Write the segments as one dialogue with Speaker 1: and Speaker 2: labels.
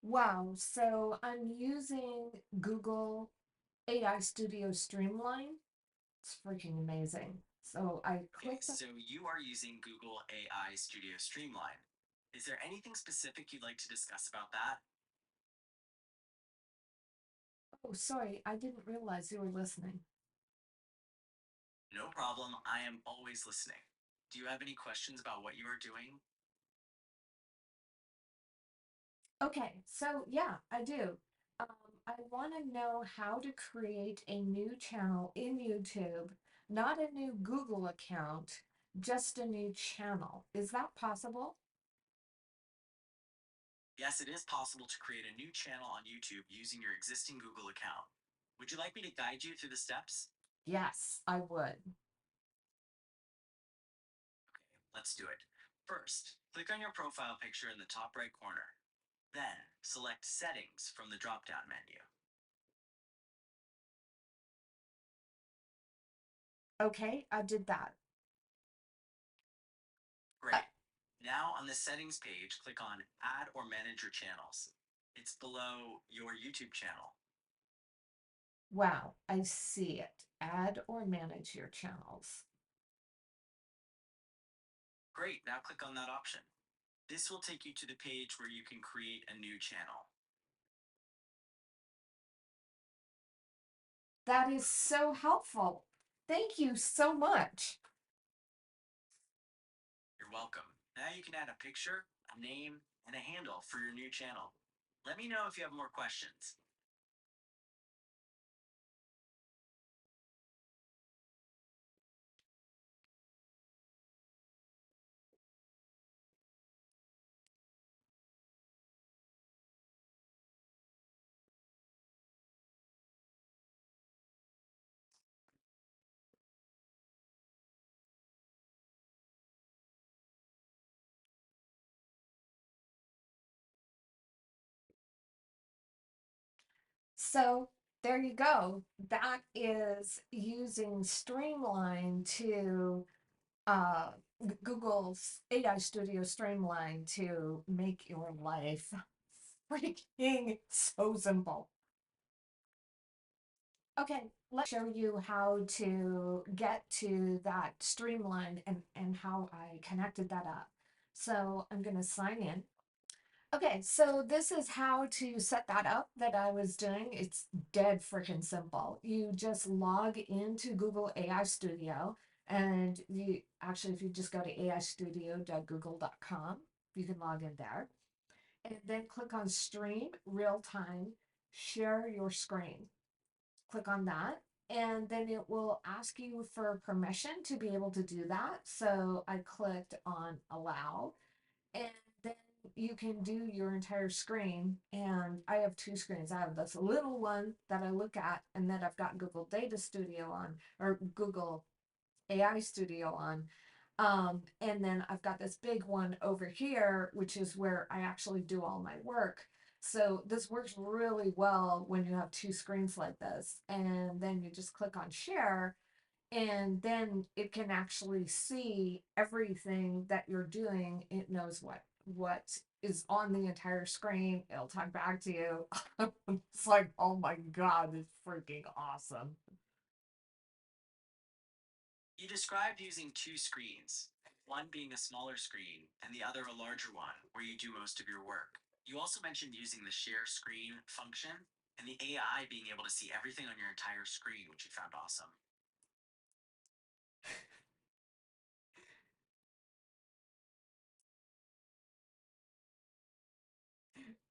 Speaker 1: Wow, so I'm using Google AI Studio Streamline. It's freaking amazing. So I
Speaker 2: Okay,
Speaker 1: click the,
Speaker 2: so you are using Google AI Studio Streamline. Is there anything specific you'd like to discuss about that?
Speaker 1: oh, sorry, I didn't realize you were listening.
Speaker 2: No problem, I am always listening. Do you have any questions about what you are doing?
Speaker 1: Okay, so yeah, I do. Um, I want to know how to create a new channel in YouTube, not a new Google account, just a new channel. Is that possible?
Speaker 2: Yes, it is possible to create a new channel on YouTube using your existing Google account. Would you like me to guide you through the steps?
Speaker 1: Yes, I would.
Speaker 2: Okay, let's do it. First, click on your profile picture in the top right corner. Then, select Settings from the drop down menu.
Speaker 1: Okay, I did that. Uh,
Speaker 2: Great. Now on the settings page, click on Add or Manage Your Channels. It's below your YouTube channel.
Speaker 1: wow, I see it. Add or manage your channels.
Speaker 2: Great, now click on that option. This will take you to the page where you can create a new channel.
Speaker 1: That is so helpful. Thank you so much.
Speaker 2: You're welcome. Now you can add a picture, a name, and a handle for your new channel. Let me know if you have more questions.
Speaker 1: So there you go. That is using Streamline to uh, Google's AI Studio Streamline to make your life freaking so simple. Okay, let's show you how to get to that Streamline and how I connected that up. So I'm going to sign in. Okay, so this is how to set that up that I was doing. It's dead freaking simple. You just log into Google AI Studio, and you actually, if you just go to aistudio.google.com, you can log in there. And then click on Stream Real Time, Share Your Screen. Click on that, and then it will ask you for permission to be able to do that. So I clicked on Allow, and then you can do your entire screen. And I have two screens. I have this little one that I look at, and then I've got Google Data Studio on, or Google AI Studio on. And then I've got this big one over here, which is where I actually do all my work. So this works really well when you have two screens like this. And then you just click on share, and then it can actually see everything that you're doing. It knows what is on the entire screen. It'll talk back to you. It's like, oh my god, it's freaking awesome.
Speaker 2: You described using two screens, one being a smaller screen and the other a larger one where you do most of your work. You also mentioned using the share screen function and the AI being able to see everything on your entire screen, which you found awesome.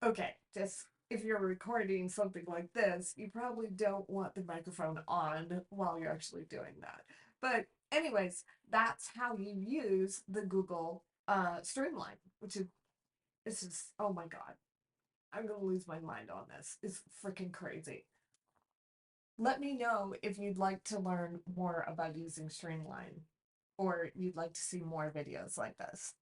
Speaker 1: Okay, just if you're recording something like this, you probably don't want the microphone on while you're actually doing that. But anyways, that's how you use the Google Streamline, which is it's just, oh my god. I'm gonna lose my mind on this. It's freaking crazy. Let me know if you'd like to learn more about using Streamline or you'd like to see more videos like this.